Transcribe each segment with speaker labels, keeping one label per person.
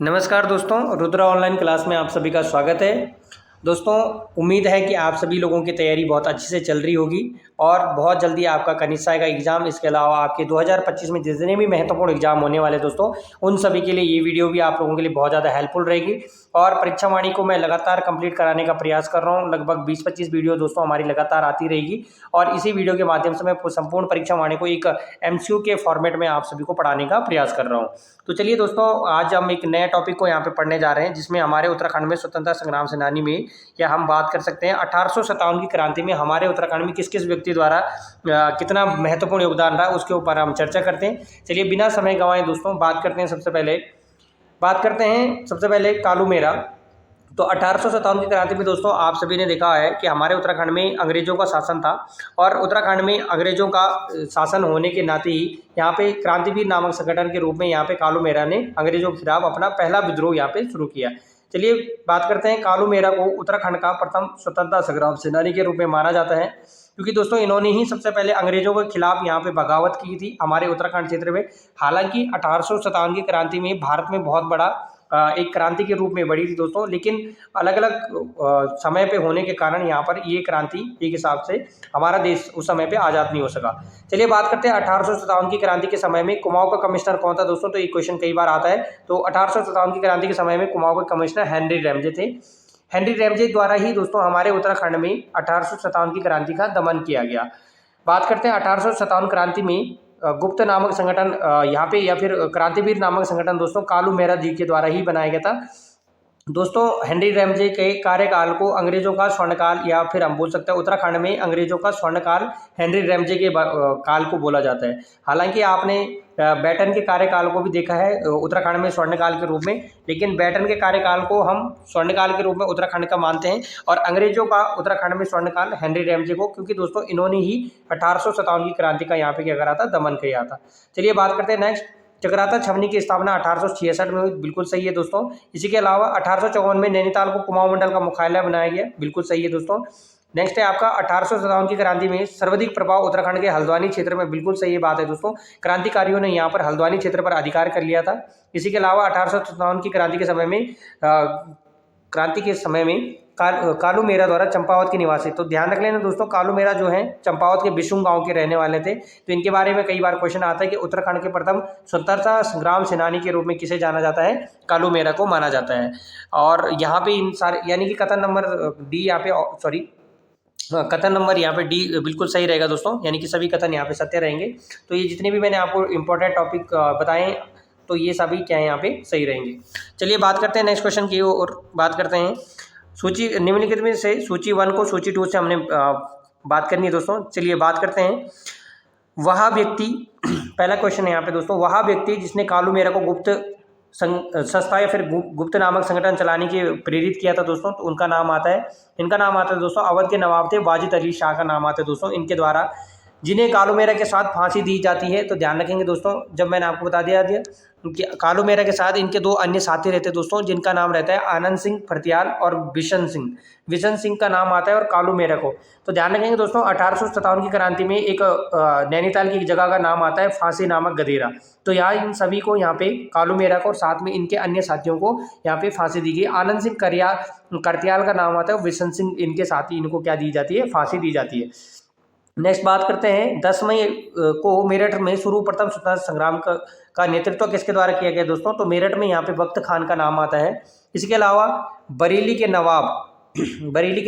Speaker 1: नमस्कार दोस्तों, Rudra online class में आप सभी का स्वागत है। दोस्तों, उम्मीद है कि आप सभी लोगों की तैयारी बहुत अच्छे से चल रही होगी और बहुत जल्दी आपका कनिष्ठा का एग्ज़ाम, इसके अलावा आपके 2025 में जितने भी महत्वपूर्ण एग्ज़ाम होने वाले दोस्तों, उन सभी के लिए ये वीडियो भी आप लोगों के लिए बहुत ज़्यादा हेल्पफुल रहेगी। और परीक्षा वाणी को मैं लगातार कंप्लीट कराने का प्रयास कर रहा हूँ। लगभग 20-25 वीडियो दोस्तों हमारी लगातार आती रहेगी और इसी वीडियो के माध्यम से मैं संपूर्ण परीक्षा वाणी को एक एमसीक्यू के फॉर्मेट में आप सभी को पढ़ाने का प्रयास कर रहा हूँ। तो चलिए दोस्तों, आज हम एक नए टॉपिक को यहाँ पे पढ़ने जा रहे हैं, जिसमें हमारे उत्तराखंड में स्वतंत्रता संग्राम सेनानी में, या हम बात कर सकते हैं 1857 की क्रांति में हमारे उत्तराखंड में किस किस व्यक्ति द्वारा कितना महत्वपूर्ण योगदान रहा, उसके ऊपर हम चर्चा करते हैं। चलिए बिना समय गंवाए दोस्तों बात करते हैं सबसे पहले कालू मेरा। तो 1857 की क्रांति में दोस्तों आप सभी ने देखा है कि हमारे उत्तराखंड में अंग्रेजों का शासन था और उत्तराखंड में अंग्रेजों का शासन होने के नाते ही यहाँ पे क्रांतिवीर नामक संगठन के रूप में यहाँ पे कालू मेरा ने अंग्रेजों के खिलाफ अपना पहला विद्रोह यहाँ पे शुरू किया। चलिए बात करते हैं, कालू मेरा को उत्तराखंड का प्रथम स्वतंत्रता संग्राम सेनानी के रूप में माना जाता है, क्योंकि दोस्तों इन्होंने ही सबसे पहले अंग्रेजों के खिलाफ यहाँ पे बगावत की थी हमारे उत्तराखंड क्षेत्र में। हालांकि 1857 की क्रांति में भारत में बहुत बड़ा एक क्रांति के रूप में बढ़ी थी दोस्तों, लेकिन अलग अलग समय पे होने के कारण यहाँ पर ये क्रांति एक हिसाब से हमारा देश उस समय पे आज़ाद नहीं हो सका। चलिए बात करते हैं 1857 की क्रांति के समय में कुमाऊं का कमिश्नर कौन था दोस्तों। तो ये क्वेश्चन कई बार आता है। तो 1857 की क्रांति के समय में कुमाऊं के कमिश्नर हेनरी रैमजे थे। हेनरी रैमजे द्वारा ही दोस्तों हमारे उत्तराखंड में 1857 की क्रांति का दमन किया गया। बात करते हैं 1857 क्रांति में गुप्त नामक संगठन यहाँ पे, या फिर क्रांतिवीर नामक संगठन दोस्तों कालू मेहरा जी के द्वारा ही बनाया गया था। दोस्तों हेनरी रैमजे के कार्यकाल को अंग्रेजों का स्वर्णकाल, या फिर हम बोल सकते हैं उत्तराखंड में अंग्रेजों का स्वर्णकाल हेनरी रैमजे के काल को बोला जाता है। हालांकि आपने बैटन के कार्यकाल को भी देखा है उत्तराखंड में स्वर्णकाल के रूप में, लेकिन बैटन के कार्यकाल को हम स्वर्णकाल के रूप में उत्तराखंड का मानते हैं और अंग्रेजों का उत्तराखंड में स्वर्णकाल हेनरी रैमजे को, क्योंकि दोस्तों इन्होंने ही 1857 की क्रांति का यहाँ पे क्या करा था, दमन किया था। चलिए बात करते हैं नेक्स्ट। चक्राता छावनी की स्थापना 1866 में हुई, बिल्कुल सही है दोस्तों। इसी के अलावा 1854 में नैनीताल को कुमाऊं मंडल का मुख्यालय बनाया गया, बिल्कुल सही है दोस्तों। नेक्स्ट है आपका 1857 की क्रांति में सर्वाधिक प्रभाव उत्तराखंड के हल्द्वानी क्षेत्र में, बिल्कुल सही बात है दोस्तों। क्रांतिकारियों ने यहाँ पर हल्द्वानी क्षेत्र पर अधिकार कर लिया था। इसी के अलावा 1857 की क्रांति के समय में कालू मेरा द्वारा चंपावत के निवासी, तो ध्यान रख लेना दोस्तों, कालू मेरा जो है चंपावत के बिशुम गांव के रहने वाले थे। तो इनके बारे में कई बार क्वेश्चन आता है कि उत्तराखंड के प्रथम स्वतंत्रता संग्राम सेनानी के रूप में किसे जाना जाता है, कालू मेरा को माना जाता है। और यहाँ पे इन सारे यानी कि कथन नंबर डी यहाँ पे, सॉरी कथन नंबर यहाँ पे डी बिल्कुल सही रहेगा दोस्तों, यानी कि सभी कथन यहाँ पे सत्य रहेंगे। तो ये जितने भी मैंने आपको इंपॉर्टेंट टॉपिक बताए, तो ये सभी क्या है यहाँ पे सही रहेंगे। चलिए बात करते हैं नेक्स्ट क्वेश्चन की और बात करते हैं सूची निम्नलिखित में से सूची 1 को सूची 2 से हमने बात करनी है दोस्तों। चलिए बात करते हैं वह व्यक्ति, पहला क्वेश्चन है यहाँ पे दोस्तों, वह व्यक्ति जिसने कालू मेरा को गुप्त संस्था या फिर गुप्त नामक संगठन चलाने के प्रेरित किया था दोस्तों, तो इनका नाम आता है दोस्तों, अवध के नवाब थे वाजिद अली शाह का नाम आता है दोस्तों इनके द्वारा, जिन्हें कालू मेरा के साथ फांसी दी जाती है। तो ध्यान रखेंगे दोस्तों, जब मैंने आपको बता दिया कि कालू मेरा के साथ इनके 2 अन्य साथी रहते हैं दोस्तों, जिनका नाम रहता है आनंद सिंह फरतियाल और विशन सिंह का नाम आता है और कालू मेरा को। तो ध्यान रखेंगे दोस्तों, 1857 की क्रांति में एक नैनीताल की एक जगह का नाम आता है फांसी नामक गदेरा। तो यहाँ इन सभी को यहाँ पे कालू मेरा को और साथ में इनके अन्य साथियों को यहाँ पे फांसी दी गई। आनंद सिंह करतियाल का नाम आता है, विशन सिंह इनके साथी, इनको क्या दी जाती है, फांसी दी जाती है। नेक्स्ट बात करते हैं 10 मई को मेरठ में शुरू प्रथम स्वतंत्रता संग्राम का नेतृत्व किसके द्वारा किया गया दोस्तों। तो मेरठ में यहाँ पे बख्त खान का नाम आता है। इसके अलावा बरेली के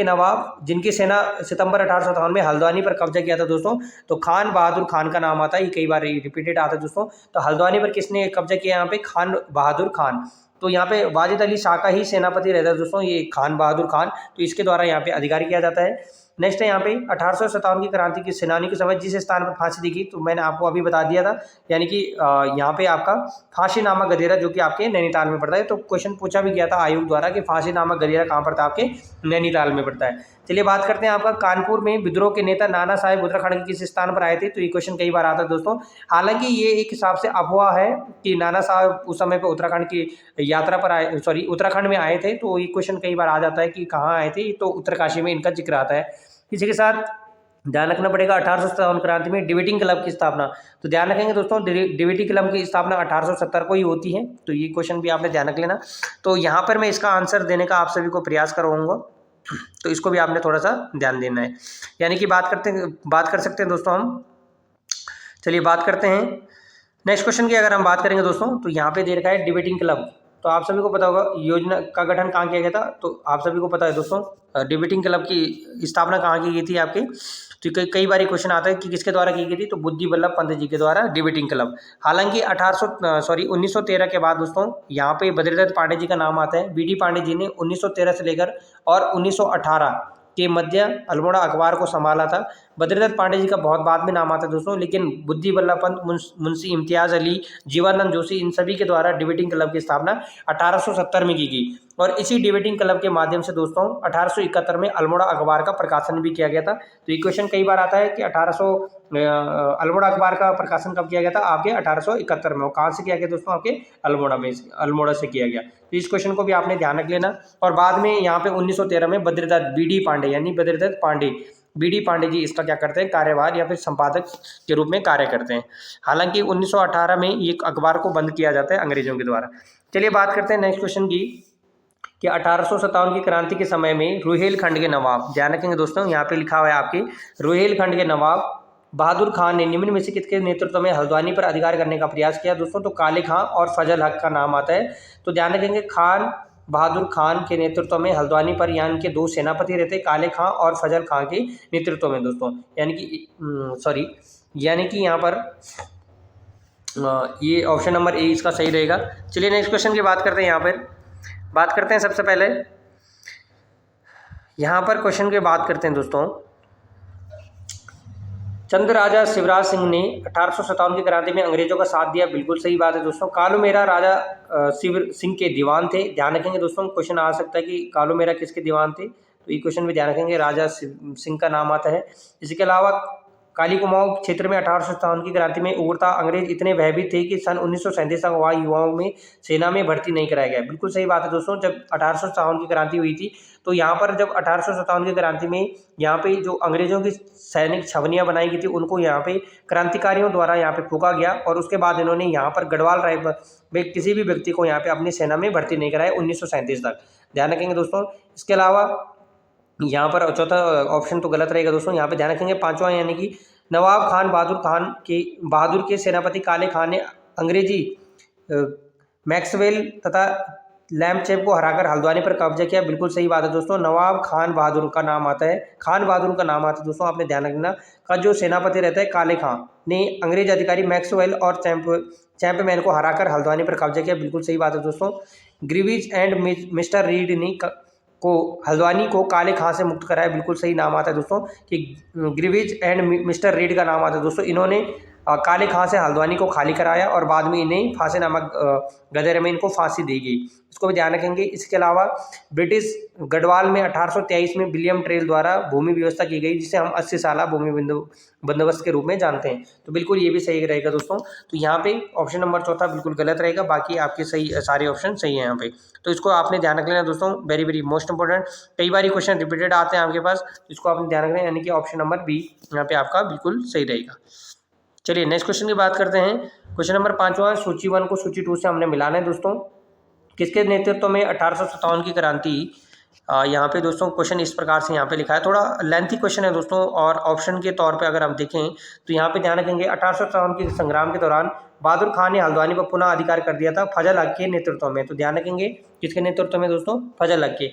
Speaker 1: नवाब जिनकी सेना सितंबर 1857 में हल्द्वानी पर कब्जा किया था दोस्तों, तो खान बहादुर खान का नाम आता है। ये कई बार रिपीटेड आता है दोस्तों। तो हल्द्वानी पर किसने कब्जा किया यहाँ पे, खान बहादुर खान। तो यहाँ पे वाजिद अली शाह का ही सेनापति रहता है दोस्तों, ये खान बहादुर खान, तो इसके द्वारा यहाँ पे अधिकार किया जाता है। नेक्स्ट है यहाँ पे 1857 की क्रांति की सेनानी के समय जिस स्थान पर फांसी दी गई, तो मैंने आपको अभी बता दिया था, यानी कि यहाँ पे आपका फांसी नामक गदेरा जो कि आपके नैनीताल में पड़ता है। तो क्वेश्चन पूछा भी गया था आयोग द्वारा कि फांसी नामक गदेरा कहाँ पड़ता है, आपके नैनीताल में पड़ता है। चलिए बात करते हैं आपका कानपुर में विद्रोह के नेता नाना साहेब उत्तराखंड के किस स्थान पर आए थे। तो ये क्वेश्चन कई बार आता है दोस्तों। हालांकि ये एक हिसाब से अफवाह है कि नाना साहब उस समय पर उत्तराखंड की यात्रा पर आए, सॉरी उत्तराखंड में आए थे। तो ये क्वेश्चन कई बार आ जाता है कि कहाँ आए थे, तो उत्तरकाशी में इनका जिक्र आता है। इसी के साथ ध्यान रखना पड़ेगा 1857 क्रांति में डिबेटिंग क्लब की स्थापना। तो ध्यान रखेंगे दोस्तों, डिबेटिंग क्लब की स्थापना 1870 को ही होती है। तो ये क्वेश्चन भी आपने ध्यान रख लेना। तो यहाँ पर मैं इसका आंसर देने का आप सभी को प्रयास करवाऊंगा, तो इसको भी आपने थोड़ा सा ध्यान देना है। यानी कि बात कर सकते हैं दोस्तों हम। चलिए बात करते हैं नेक्स्ट क्वेश्चन की। अगर हम बात करेंगे दोस्तों, तो यहाँ पे दे रखा है डिबेटिंग क्लब। तो आप सभी को पता होगा योजना का गठन कहाँ किया गया था। तो आप सभी को पता है दोस्तों, डिबेटिंग क्लब की स्थापना कहाँ की गई थी आपकी। तो कई बार क्वेश्चन आता है कि किसके द्वारा की गई थी। तो बुद्धि बल्लभ पंत जी के द्वारा डिबेटिंग क्लब। हालांकि 1913 के बाद दोस्तों यहाँ पे बद्रीदत्त पांडे जी का नाम आता है। बी डी पांडे जी ने 1913 से लेकर और 1918 के मध्य अल्मोड़ा अखबार को संभाला था। बद्रीदत्त पांडे जी का बहुत बाद में नाम आता है दोस्तों, लेकिन बुद्धि बल्लभ पंत, मुंशी इम्तियाज अली, जीवानंद जोशी, इन सभी के द्वारा डिबेटिंग क्लब की स्थापना 1870 में की गई। और इसी डिबेटिंग क्लब के माध्यम से दोस्तों 1871 में अल्मोड़ा अखबार का प्रकाशन भी किया गया था। तो ये क्वेश्चन कई बार आता है कि अल्मोड़ा अखबार का प्रकाशन कब किया गया था आपके 1871 में। कहाँ से किया गया दोस्तों, आपके अल्मोड़ा से किया गया। तो इस क्वेश्चन को भी आपने ध्यान रख लेना। और बाद में यहाँ पे 1913 में बद्रीदत्त बी डी पांडे यानी बद्रीदत्त पांडे बी डी पांडे जी इसका क्या करते हैं, कार्यभार या फिर संपादक के रूप में कार्य करते हैं। हालांकि 1918 में ये अखबार को बंद किया जाता है अंग्रेजों के द्वारा। चलिए बात करते हैं नेक्स्ट क्वेश्चन की कि 1857 की क्रांति के समय में रुहेलखंड के नवाब, ध्यान रखेंगे दोस्तों, यहाँ पे लिखा हुआ है आपके रुहेलखंड के नवाब बहादुर खान ने निम्न में से किसके नेतृत्व में हल्द्वानी पर अधिकार करने का प्रयास किया दोस्तों। तो काले खां और फजल हक का नाम आता है। तो ध्यान रखेंगे खान बहादुर खान के नेतृत्व में हल्द्वानी पर यहाँ के दो सेनापति रहते, काले खां और फजल खां के नेतृत्व में दोस्तों। यानी कि यहाँ पर ये ऑप्शन नंबर ए इसका सही रहेगा। चलिए नेक्स्ट क्वेश्चन की बात करते हैं। यहाँ पर बात करते हैं सबसे पहले यहाँ पर क्वेश्चन की बात करते हैं दोस्तों। चंद्र राजा शिवराज सिंह ने 1857 की क्रांति में अंग्रेजों का साथ दिया, बिल्कुल सही बात है दोस्तों। कालू मेरा राजा शिव सिंह के दीवान थे। ध्यान रखेंगे दोस्तों, क्वेश्चन आ सकता है कि कालू मेरा किसके दीवान थे। तो ये क्वेश्चन भी ध्यान रखेंगे, राजा सिंह का नाम आता है। इसके अलावा काली कुमाऊं क्षेत्र में 1857 की क्रांति में उभरता अंग्रेज इतने भयभीत थे कि सन 1937 तक वहाँ युवाओं में सेना में भर्ती नहीं कराया गया। बिल्कुल सही बात है दोस्तों। जब 1857 की क्रांति हुई थी, तो यहाँ पर जब 1857 की क्रांति में यहाँ पे जो अंग्रेजों की सैनिक छावनियाँ बनाई गई थी, उनको यहाँ पे क्रांतिकारियों द्वारा यहाँ पे फूका गया। और उसके बाद इन्होंने यहाँ पर गढ़वाल राय में किसी भी व्यक्ति को यहाँ पे अपनी सेना में भर्ती नहीं कराया 1937 तक। ध्यान रखेंगे दोस्तों। इसके अलावा यहाँ पर चौथा ऑप्शन तो गलत रहेगा दोस्तों। यहाँ पे ध्यान रखेंगे पांचवा, यानी कि नवाब खान बहादुर के सेनापति काले खान ने अंग्रेजी मैक्सवेल तथा लैम्पचैप को हराकर हल्द्वानी पर कब्जा किया। बिल्कुल सही बात है दोस्तों। नवाब खान बहादुर का नाम आता है, खान बहादुर का नाम आता है दोस्तों, आपने ध्यान रखना। का जो सेनापति रहता है काले खान ने अंग्रेज अधिकारी मैक्सवेल और चैंपमैन को हराकर हल्द्वानी पर कब्जा किया। बिल्कुल सही बात है दोस्तों। ग्रीविज एंड मिस्टर रीड ने को हल्द्वानी को काले खां से मुक्त कराया। बिल्कुल सही नाम आता है दोस्तों कि ग्रीविज एंड मिस्टर रीड का नाम आता है दोस्तों। इन्होंने काले खां से हल्द्वानी को खाली कराया और बाद में इन्हें फांसी नामक गदर में इनको फांसी दी गई। इसको भी ध्यान रखेंगे। इसके अलावा ब्रिटिश गढ़वाल में 1823 में विलियम ट्रेल द्वारा भूमि व्यवस्था की गई, जिसे हम 80 साला भूमि बंदोबस्त के रूप में जानते हैं। तो बिल्कुल ये भी सही रहेगा दोस्तों। तो यहाँ पे ऑप्शन नंबर चौथा बिल्कुल गलत रहेगा, बाकी आपके सही सारे ऑप्शन सही है यहाँ पे। तो इसको आपने ध्यान रख लेना दोस्तों, वेरी वेरी मोस्ट इंपॉर्टेंट। कई बार क्वेश्चन रिपीटेड आते हैं आपके पास, इसको आपने ध्यान रखना है, यानी कि ऑप्शन नंबर बी यहाँ पे आपका बिल्कुल सही रहेगा। चलिए नेक्स्ट क्वेश्चन की बात करते हैं। क्वेश्चन नंबर 5वां, सूची 1 को सूची 2 से हमने मिलाना है दोस्तों। किसके नेतृत्व में 1857 की क्रांति, यहाँ पे दोस्तों क्वेश्चन इस प्रकार से यहाँ पे लिखा है, थोड़ा लेंथी क्वेश्चन है दोस्तों। और ऑप्शन के तौर पे अगर हम देखें तो यहाँ पे ध्यान रखेंगे 1857 के संग्राम के दौरान बहादुर खान ने हल्द्वानी पर पुनः अधिकार कर दिया था फजल हक के नेतृत्व में। तो ध्यान रखेंगे किसके नेतृत्व में दोस्तों, फजल हक के।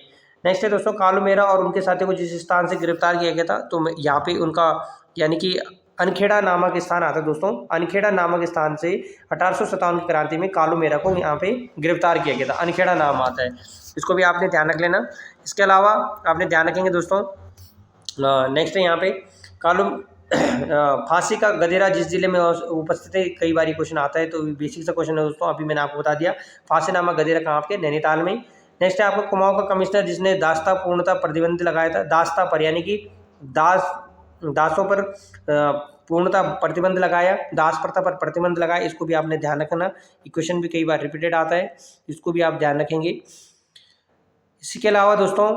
Speaker 1: नेक्स्ट है दोस्तों, कालू मेरा और उनके साथी को जिस स्थान से गिरफ्तार किया गया था, तो यहाँ पे उनका यानी कि अनखेड़ा नामक स्थान आता है दोस्तों। अनखेड़ा नामक स्थान से 1857 की क्रांति में कालू मेरा को यहाँ पे गिरफ्तार किया गया था, अनखेड़ा नाम आता है। इसको भी आपने ध्यान रख लेना। इसके अलावा आपने ध्यान रखेंगे दोस्तों, नेक्स्ट है यहाँ पे कालू फांसी का गदेरा जिस जिले में उपस्थित है, कई बार क्वेश्चन आता है, तो बेसिक सा क्वेश्चन है दोस्तों। अभी मैंने आपको बता दिया फांसी नामक गदेरा कहाँ आपके नैनीताल में। नेक्स्ट है आपका कुमाऊं का कमिश्नर जिसने दास्ता पूर्णता प्रतिबंध लगाया था, दास्ता पर यानी कि दासों पर पूर्णता प्रतिबंध लगाया, दास प्रथा पर प्रतिबंध लगाया। इसको भी आपने ध्यान रखना, क्वेश्चन भी कई बार रिपीटेड आता है, इसको भी आप ध्यान रखेंगे। इसके अलावा दोस्तों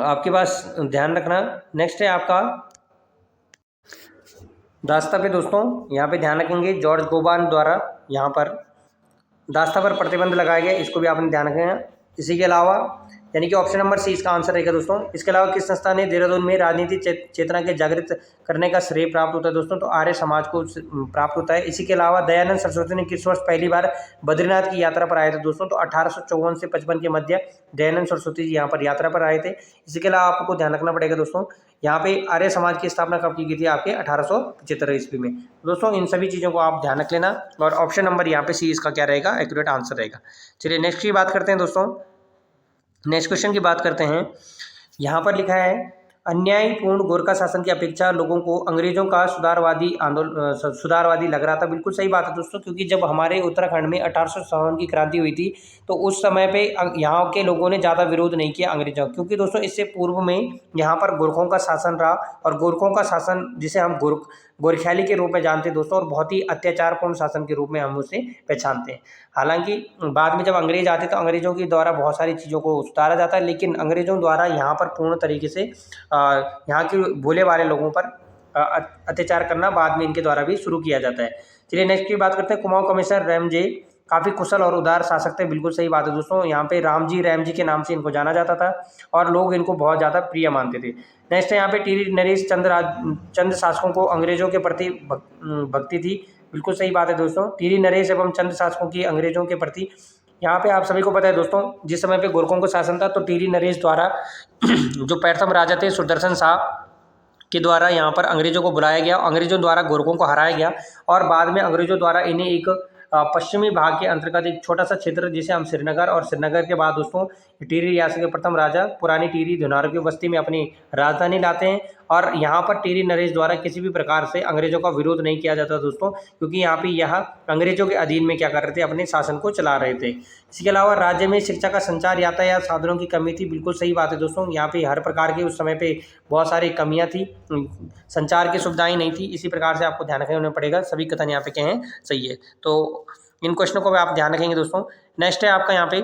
Speaker 1: आपके पास ध्यान रखना, नेक्स्ट है आपका दास्ता पे दोस्तों यहाँ पे ध्यान रखेंगे जॉर्ज गोबान द्वारा यहाँ पर दास्ता पर प्रतिबंध लगाया गया, इसको भी आपने ध्यान रखना है। इसी के अलावा यानी कि ऑप्शन नंबर सी इसका आंसर रहेगा दोस्तों। इसके अलावा किस संस्था ने देहरादून में राजनीति चेतना के जागृत करने का श्रेय प्राप्त होता है दोस्तों, तो आर्य समाज को प्राप्त होता है। इसी के अलावा दयानंद सरस्वती ने किस वर्ष पहली बार बद्रीनाथ की यात्रा पर आए थे दोस्तों, तो 1854 से 55 के मध्य दयानंद सरस्वती जी यहाँ पर यात्रा पर आए थे। इसी के अलावा आपको ध्यान रखना पड़ेगा दोस्तों, यहाँ पे आर्य समाज की स्थापना कब की गई थी, आपके 1875 ईस्वी में। दोस्तों इन सभी चीज़ों को आप ध्यान रख लेना और ऑप्शन नंबर यहाँ पे सी इसका क्या रहेगा, एक्यूरेट आंसर रहेगा। चलिए नेक्स्ट की बात करते हैं दोस्तों। नेक्स्ट क्वेश्चन की बात करते हैं। यहाँ पर लिखा है अन्यायपूर्ण गोरखा शासन की अपेक्षा लोगों को अंग्रेजों का सुधारवादी लग रहा था। बिल्कुल सही बात है दोस्तों, क्योंकि जब हमारे उत्तराखंड में 1857 की क्रांति हुई थी तो उस समय पे यहाँ के लोगों ने ज़्यादा विरोध नहीं किया अंग्रेजों, क्योंकि दोस्तों इससे पूर्व में यहाँ पर गोरखों का शासन रहा और गोरखों का शासन जिसे हम गोरख्याली के रूप में जानते हैं दोस्तों, और बहुत ही अत्याचारपूर्ण शासन के रूप में हम उसे पहचानते हैं। हालांकि बाद में जब अंग्रेज आते तो अंग्रेजों के द्वारा बहुत सारी चीज़ों को सुधारा जाता है, लेकिन अंग्रेजों द्वारा यहाँ पर पूर्ण तरीके से यहाँ के भोले वाले लोगों पर अत्याचार करना बाद में इनके द्वारा भी शुरू किया जाता है। चलिए नेक्स्ट की बात करते हैं। कुमाऊं कमिश्नर रैमजे काफ़ी कुशल और उदार शासक थे। बिल्कुल सही बात है दोस्तों, यहाँ पे रामजी रैमजी के नाम से इनको जाना जाता था और लोग इनको बहुत ज़्यादा प्रिय मानते थे। नेक्स्ट है यहाँ पे टीरी नरेश चंद शासकों को अंग्रेजों के प्रति भक्ति थी। बिल्कुल सही बात है दोस्तों, टीरी नरेश एवं चंद शासकों की अंग्रेजों के प्रति, यहाँ पे आप सभी को पता है दोस्तों, जिस समय पे गोरखों को शासन था तो टीरी नरेश द्वारा जो प्रथम राजा थे सुदर्शन शाह के द्वारा यहाँ पर अंग्रेजों को बुलाया गया, अंग्रेजों द्वारा गोरखों को हराया गया और बाद में अंग्रेजों द्वारा इन्हें एक पश्चिमी भाग के अंतर्गत एक छोटा सा क्षेत्र जिसे हम श्रीनगर, और श्रीनगर के बाद दोस्तों टिहरी रियासत के प्रथम राजा पुरानी टिहरी धुनारों की बस्ती में अपनी राजधानी लाते हैं और यहाँ पर टिहरी नरेश द्वारा किसी भी प्रकार से अंग्रेजों का विरोध नहीं किया जाता दोस्तों, क्योंकि यहाँ पे यह अंग्रेजों के अधीन में क्या कर रहे थे, अपने शासन को चला रहे थे। इसके अलावा राज्य में शिक्षा का संचार यातायात साधनों की कमी थी। बिल्कुल सही बात है दोस्तों, यहाँ पे हर प्रकार की उस समय पे बहुत सारी कमियाँ थी, संचार की सुविधाएं नहीं थी। इसी प्रकार से आपको ध्यान रखना पड़ेगा, सभी कथन यहाँ पे क्या हैं, सही है। तो इन क्वेश्चनों को आप ध्यान रखेंगे दोस्तों। नेक्स्ट है आपका यहाँ पे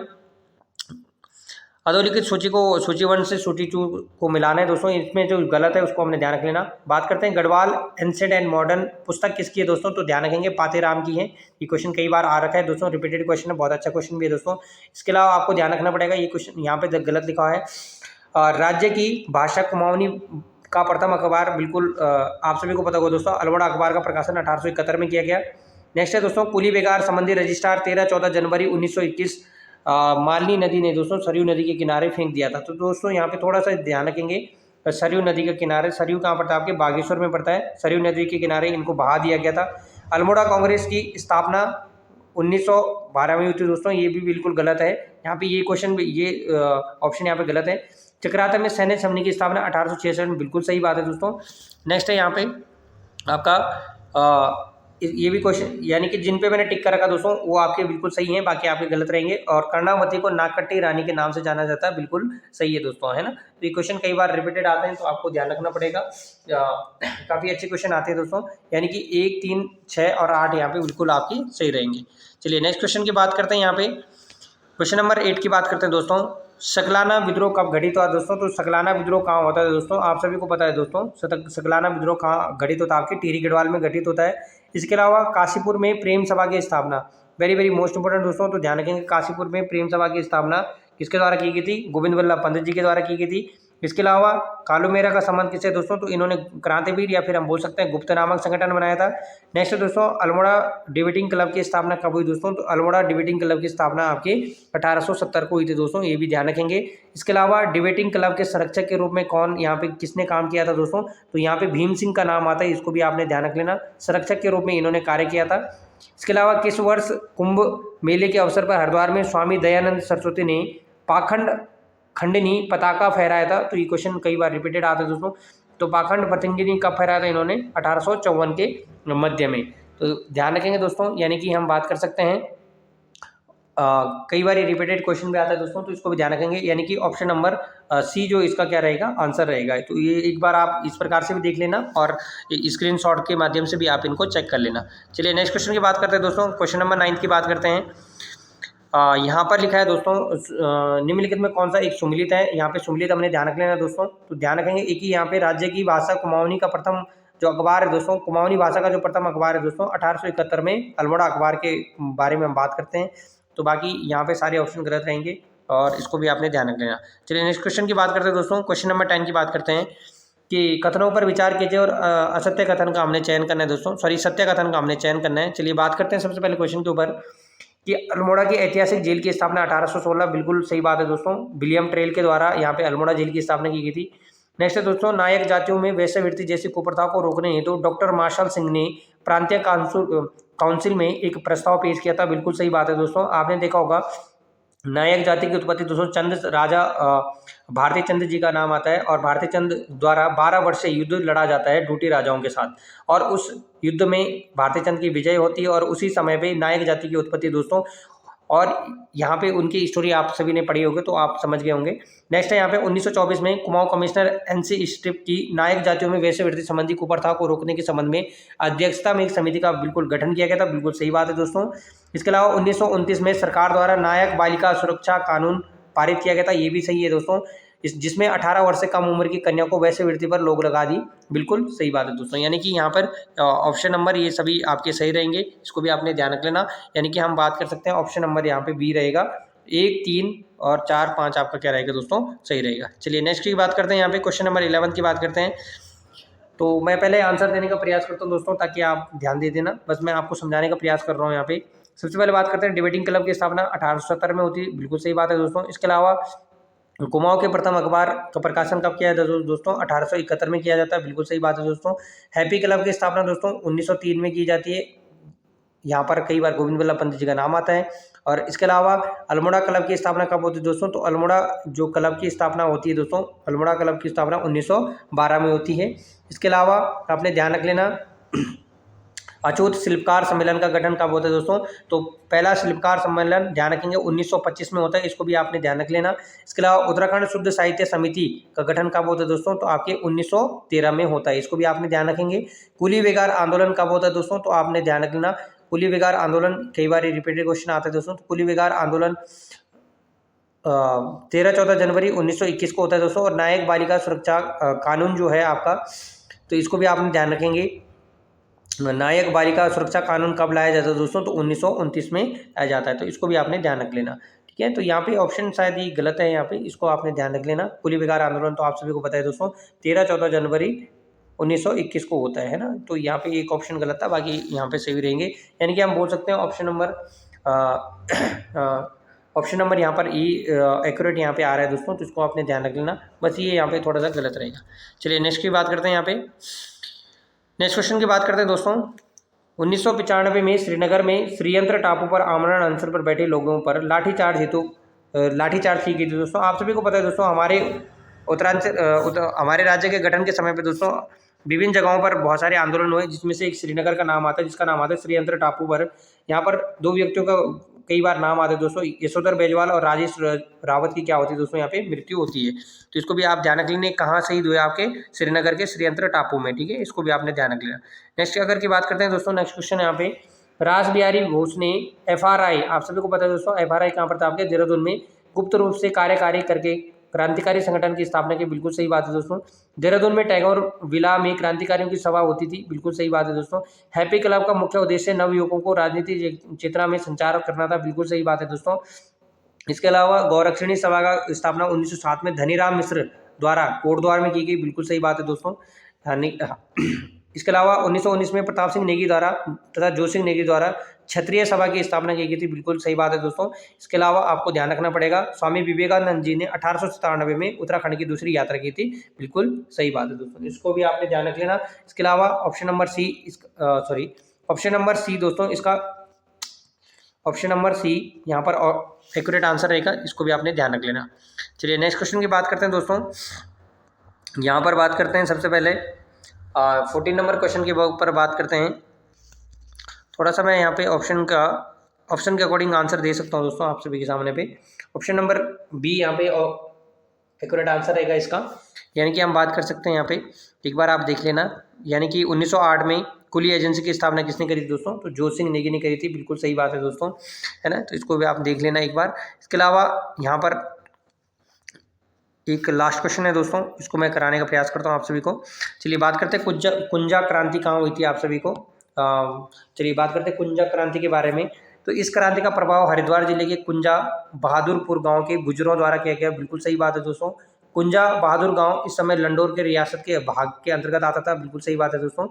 Speaker 1: अधोलिखित सूची को सूची 1 से सूची 2 को मिलाना है दोस्तों, इसमें जो गलत है उसको हमने ध्यान रख लेना। बात करते हैं गढ़वाल एंशिएंट एंड मॉडर्न पुस्तक किसकी है दोस्तों, तो ध्यान रखेंगे पातेराम की है। ये क्वेश्चन कई बार आ रखा है दोस्तों, रिपीटेड क्वेश्चन है, बहुत अच्छा क्वेश्चन भी है दोस्तों। इसके अलावा आपको ध्यान रखना पड़ेगा, ये क्वेश्चन यहाँ पे गलत लिखा है। राज्य की भाषा कुमाऊनी का प्रथम अखबार, बिल्कुल आप सभी को पता होगा दोस्तों, अलवड़ा अखबार का प्रकाशन 1871 में किया गया। नेक्स्ट है दोस्तों कुली बेगार संबंधी रजिस्ट्रार 13-14 जनवरी 1921 मालनी नदी ने दोस्तों सरयू नदी के किनारे फेंक दिया था। तो दोस्तों यहाँ पे थोड़ा सा ध्यान रखेंगे, सरयू नदी के किनारे, सरयू कहाँ पड़ता है, आपके बागेश्वर में पड़ता है, सरयू नदी के किनारे इनको बहा दिया गया था। अल्मोड़ा कांग्रेस की स्थापना 1912 में हुई थी दोस्तों, ये भी बिल्कुल गलत है। यहाँ पे ये क्वेश्चन, ये ऑप्शन यहाँ पे गलत है। चक्राता में सैन्य समूह की स्थापना 1866 में, बिल्कुल सही बात है दोस्तों। नेक्स्ट है यहाँ पे आपका ये भी क्वेश्चन, यानी कि जिन पे मैंने टिक कर रखा दोस्तों वो आपके बिल्कुल सही हैं, बाकी आपके गलत रहेंगे। और कर्णावती को नागकट्टी रानी के नाम से जाना जाता है, बिल्कुल सही है दोस्तों, है ना। तो ये क्वेश्चन कई बार रिपीटेड आते हैं तो आपको ध्यान रखना पड़ेगा। काफ़ी अच्छे क्वेश्चन आते हैं दोस्तों, यानी कि 1, 3, 6 और 8 यहाँ पे बिल्कुल आपकी सही रहेंगे। चलिए नेक्स्ट क्वेश्चन की बात करते हैं। यहाँ पे क्वेश्चन नंबर 8 की बात करते हैं दोस्तों। सकलाना विद्रोह कब घटित हुआ दोस्तों, तो सकलाना विद्रोह कहाँ होता है दोस्तों, आप सभी को पता है दोस्तों, सकलाना विद्रोह कहाँ घटित होता है, आपके टिहरी गढ़वाल में घटित होता है। इसके अलावा काशीपुर में प्रेम सभा की स्थापना, वेरी वेरी मोस्ट इंपोर्टेंट दोस्तों, तो ध्यान रखेंगे काशीपुर में प्रेम सभा की स्थापना किसके द्वारा की गई थी, गोविंद वल्लभ पंत जी के द्वारा की गई थी। इसके अलावा कालूमेरा का संबंध किससे दोस्तों, तो इन्होंने क्रांतिवीर या फिर हम बोल सकते हैं गुप्त नामक संगठन बनाया था। नेक्स्ट दोस्तों अल्मोड़ा डिबेटिंग क्लब की स्थापना कब हुई दोस्तों, तो अल्मोड़ा डिबेटिंग क्लब की स्थापना आपके 1870 को हुई थी दोस्तों, ये भी ध्यान रखेंगे। इसके अलावा डिबेटिंग क्लब के संरक्षक के रूप में कौन यहाँ पे किसने काम किया था दोस्तों, तो यहाँ पे भीम सिंह का नाम आता है, इसको भी आपने ध्यान रख लेना, संरक्षक के रूप में इन्होंने कार्य किया था। इसके अलावा किस वर्ष कुंभ मेले के अवसर पर हरिद्वार में स्वामी दयानंद सरस्वती ने पाखंड खंडिनी पताका फहराया था, तो ये क्वेश्चन कई बार रिपीटेड आता है दोस्तों। तो पाखंड पतंगिनी कब फहराया था इन्होंने, 1854 के मध्य में। तो ध्यान रखेंगे दोस्तों, यानी कि हम बात कर सकते हैं कई बार ये रिपीटेड क्वेश्चन भी आता है दोस्तों, तो इसको भी ध्यान रखेंगे, यानी कि ऑप्शन नंबर सी जो इसका क्या रहेगा, आंसर रहेगा। तो ये एक बार आप इस प्रकार से भी देख लेना और स्क्रीनशॉट के माध्यम से भी आप इनको चेक कर लेना। चलिए नेक्स्ट क्वेश्चन की बात करते हैं दोस्तों। क्वेश्चन नंबर 9 की बात करते हैं। यहाँ पर लिखा है दोस्तों निम्नलिखित में कौन सा एक सुमिलित है, यहाँ पे सुमिलित हमने ध्यान रख लेना दोस्तों। तो ध्यान रखेंगे एक ही यहाँ पे राज्य की भाषा कुमाऊनी का प्रथम जो अखबार है दोस्तों, कुमाऊनी भाषा का जो प्रथम अखबार है दोस्तों 1871 में अल्मोड़ा अखबार के बारे में हम बात करते हैं। तो बाकी यहाँ पे सारे ऑप्शन गलत रहेंगे और इसको भी आपने ध्यान रख लेना। चलिए नेक्स्ट क्वेश्चन की बात करते हैं दोस्तों। क्वेश्चन नंबर 10 की बात करते हैं कि कथनों पर विचार कीजिए और असत्य कथन का हमने चयन करना है दोस्तों, सॉरी सत्य कथन का हमने चयन करना है। चलिए बात करते हैं सबसे पहले क्वेश्चन के ऊपर कि अल्मोड़ा की ऐतिहासिक जेल की स्थापना 1816, बिल्कुल सही बात है दोस्तों, विलियम ट्रेल के द्वारा यहाँ पे अल्मोड़ा जेल की स्थापना की गई थी। नेक्स्ट है दोस्तों, नायक जातियों में वेश्यावृत्ति जैसी कुप्रथाओं को रोकने हेतु डॉक्टर मार्शल सिंह ने प्रांतीय काउंसिल में एक प्रस्ताव पेश किया था, बिल्कुल सही बात है दोस्तों। आपने देखा होगा नायक जाति की उत्पत्ति दोस्तों चंद राजा भारती चंद जी का नाम आता है और भारती चंद द्वारा 12 वर्ष से युद्ध लड़ा जाता है डूटी राजाओं के साथ और उस युद्ध में भारती चंद की विजय होती है और उसी समय पे नायक जाति की उत्पत्ति दोस्तों, और यहाँ पे उनकी स्टोरी आप सभी ने पढ़ी होगी तो आप समझ गए होंगे। नेक्स्ट है यहाँ पे 1924 में कुमाऊं कमिश्नर एनसी स्ट्रिप की नायक जातियों में वेश्यावृत्ति संबंधी कुप्रथा को रोकने के संबंध में अध्यक्षता में एक समिति का बिल्कुल गठन किया गया था, बिल्कुल सही बात है दोस्तों। इसके अलावा 1929 में सरकार द्वारा नायक बालिका सुरक्षा कानून पारित किया गया था, ये भी सही है दोस्तों, जिसमें 18 वर्ष से कम उम्र की कन्या को वेश्यावृत्ति पर रोक लगा दी, बिल्कुल सही बात है दोस्तों। यानी कि यहाँ पर ऑप्शन नंबर ये सभी आपके सही रहेंगे, इसको भी आपने ध्यान रख लेना। यानी कि हम बात कर सकते हैं ऑप्शन नंबर यहाँ पे बी रहेगा, 1, 3 और 4, 5 आपका क्या रहेगा दोस्तों, सही रहेगा। चलिए नेक्स्ट की बात करते हैं, यहाँ पे क्वेश्चन नंबर 11 की बात करते हैं। तो मैं पहले आंसर देने का प्रयास करता हूँ दोस्तों ताकि आप ध्यान दे देना, बस मैं आपको समझाने का प्रयास कर रहा हूँ। यहाँ पे सबसे पहले बात करते हैं डिबेटिंग क्लब की स्थापना 1870 में होती है, बिल्कुल सही बात है दोस्तों। इसके अलावा कुमाऊं के प्रथम अखबार का प्रकाशन कब किया जाता है दोस्तों, 1871 में किया जाता है, बिल्कुल सही बात है दोस्तों। हैप्पी क्लब की स्थापना दोस्तों 1903 में की जाती है, यहाँ पर कई बार गोविंद वल्लभ पंत जी का नाम आता है। और इसके अलावा अल्मोड़ा क्लब की स्थापना कब होती है दोस्तों, तो अल्मोड़ा जो क्लब की स्थापना होती है दोस्तों, अल्मोड़ा क्लब की स्थापना 1912 में होती है। इसके अलावा आपने ध्यान रख लेना अछूत शिल्पकार सम्मेलन का गठन कब होता है दोस्तों, तो पहला शिल्पकार सम्मेलन ध्यान रखेंगे 1925 में होता है, इसको भी आपने ध्यान रख लेना। इसके अलावा उत्तराखंड शुद्ध साहित्य समिति का गठन कब होता है दोस्तों, तो आपके 1913 में होता है, इसको भी आपने ध्यान रखेंगे। कुली बेगार आंदोलन कब होता है दोस्तों, तो आपने ध्यान रख लेना कुली बेगार आंदोलन, कई बार रिपीटेड क्वेश्चन आता है दोस्तों, तो कुली बेगार आंदोलन 13-14 जनवरी 1921 को होता है दोस्तों। और नायक बालिका सुरक्षा कानून जो है आपका, तो इसको भी आपने ध्यान रखेंगे, नायक बालिका सुरक्षा कानून कब लाया जाता है दोस्तों, तो 1929 में आया जाता है, तो इसको भी आपने ध्यान रख लेना, ठीक है। तो यहाँ पे ऑप्शन शायद ये गलत है, यहाँ पे इसको आपने ध्यान रख लेना। कुली बेगार आंदोलन तो आप सभी को पता है दोस्तों 13-14 जनवरी 1921 को होता है ना, तो यहाँ पे एक ऑप्शन गलत था, बाकी यहाँ पे सही रहेंगे। यानी कि हम बोल सकते हैं ऑप्शन नंबर यहाँ पर ई एक्यूरेट यहाँ पे आ रहा है दोस्तों, तो इसको आपने ध्यान रख लेना, बस ये यहाँ पे थोड़ा सा गलत रहेगा। चलिए नेक्स्ट की बात करते हैं। यहाँ पे नेक्स्ट क्वेश्चन की बात करते हैं दोस्तों। 1995 में श्रीनगर में श्रीयंत्र टापू पर आमरण अनशन पर बैठे लोगों पर लाठीचार्ज की गई थी दोस्तों। आप सभी को पता है दोस्तों हमारे हमारे राज्य के गठन के समय पे दोस्तों विभिन्न जगहों पर बहुत सारे आंदोलन हुए, जिसमें से एक श्रीनगर का नाम आता है, जिसका नाम आता है श्रीयंत्र टापू पर। यहाँ पर दो व्यक्तियों का कई बार नाम आता है दोस्तों, यशोधर बैजवाल और राजेश रावत की क्या होती है दोस्तों, यहाँ पे मृत्यु होती है, तो इसको भी आप ध्यान रख लेंगे। कहाँ शहीद हुए आपके, श्रीनगर के श्रीयंत्र टापू में, ठीक है, इसको भी आपने ध्यान रख लेना। नेक्स्ट अगर की बात करते हैं दोस्तों, नेक्स्ट क्वेश्चन यहाँ पे रास बिहारी घोष ने FRI, आप सभी को पता है दोस्तों FRI कहाँ पर था आपके, देहरादून में गुप्त रूप से कार्यकारी करके क्रांतिकारी संगठन की स्थापना की, बिल्कुल सही बात है दोस्तों। देहरादून में टैगोर विला में क्रांतिकारियों की सभा होती थी, बिल्कुल सही बात है दोस्तों। हैप्पी क्लब का मुख्य उद्देश्य नव युवकों को राजनीति चेतना में संचार करना था, बिल्कुल सही बात है दोस्तों। इसके अलावा गौरक्षणी सभा का स्थापना 1907 में धनीराम मिश्र द्वारा कोटद्वार में की गई, बिल्कुल सही बात है दोस्तों। इसके अलावा 1919 में प्रताप सिंह नेगी द्वारा तथा जोशी सिंह नेगी द्वारा क्षत्रिय सभा की स्थापना की गई थी, बिल्कुल सही बात है दोस्तों। इसके अलावा आपको ध्यान रखना पड़ेगा स्वामी विवेकानंद जी ने 1897 में उत्तराखंड की दूसरी यात्रा की थी, बिल्कुल सही बात है दोस्तों, इसको भी आपने ध्यान रख लेना। इसके अलावा ऑप्शन नंबर सी दोस्तों, इसका ऑप्शन नंबर सी यहाँ पर एक्यूरेट आंसर रहेगा, इसको भी आपने ध्यान रख लेना। चलिए नेक्स्ट क्वेश्चन की बात करते हैं दोस्तों। यहाँ पर बात करते हैं सबसे पहले 14 नंबर क्वेश्चन के ऊपर बात करते हैं। थोड़ा सा मैं यहाँ पे ऑप्शन के अकॉर्डिंग आंसर दे सकता हूँ दोस्तों आप सभी के सामने पे। ऑप्शन नंबर बी यहाँ पे एक्यूरेट आंसर रहेगा इसका। यानी कि हम बात कर सकते हैं यहाँ पे, एक बार आप देख लेना, यानी कि 1908 में कुली एजेंसी की स्थापना किसने करी थी दोस्तों, तो जोशी सिंह नेगी ने करी थी, बिल्कुल सही बात है दोस्तों, है ना, तो इसको भी आप देख लेना एक बार। इसके अलावा यहाँ पर एक लास्ट क्वेश्चन है दोस्तों, इसको मैं कराने का प्रयास करता हूँ आप सभी को। चलिए बात करते हैं कुंजा क्रांति कहाँ हुई थी आप सभी को। चलिए बात करते हैं कुंजा क्रांति के बारे में। तो इस क्रांति का प्रभाव हरिद्वार जिले के कुंजा बहादुरपुर गांव के गुजरों द्वारा किया गया। बिल्कुल सही बात है दोस्तों। कुंजा बहादुर गांव इस समय लंडोर के रियासत के भाग के अंतर्गत आता था। बिल्कुल सही बात है दोस्तों।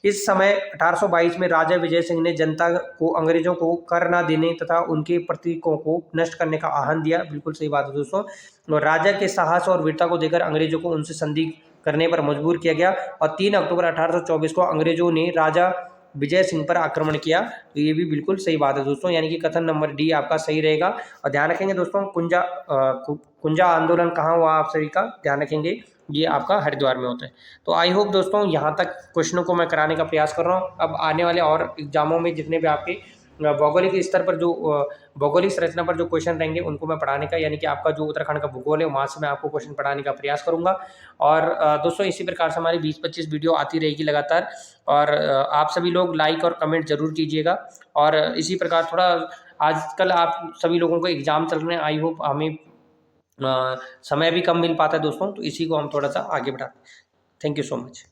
Speaker 1: इस समय 1822 में राजा विजय सिंह ने जनता को अंग्रेजों को कर न देने तथा उनके प्रतीकों को नष्ट करने का आह्वान दिया। बिल्कुल सही बात है दोस्तों। और राजा के साहस और वीरता को देखकर अंग्रेजों को उनसे संधि करने पर मजबूर किया गया और 3 अक्टूबर 1824 को अंग्रेजों ने राजा विजय सिंह पर आक्रमण किया। तो ये भी बिल्कुल सही बात है दोस्तों, यानी कि कथन नंबर डी आपका सही रहेगा। और ध्यान रखेंगे दोस्तों, कुंजा आंदोलन कहाँ हुआ आप सभी का ध्यान रखेंगे, ये आपका हरिद्वार में होता है। तो आई होप दोस्तों यहाँ तक क्वेश्चनों को मैं कराने का प्रयास कर रहा हूँ। अब आने वाले और एग्जामों में जितने भी आपके भौगोलिक स्तर पर जो भौगोलिक संरचना पर जो क्वेश्चन रहेंगे उनको मैं पढ़ाने का, यानी कि आपका जो उत्तराखंड का भूगोल है वहाँ से मैं आपको क्वेश्चन पढ़ाने का प्रयास करूँगा। और दोस्तों इसी प्रकार से हमारी 20-25 वीडियो आती रहेगी लगातार। और आप सभी लोग लाइक और कमेंट जरूर कीजिएगा। और इसी प्रकार थोड़ा आजकल आप सभी लोगों को एग्जाम चल रहे हैं, आई होप हमें समय भी कम मिल पाता है दोस्तों, तो इसी को हम थोड़ा सा आगे बढ़ाते हैं। Thank you so much.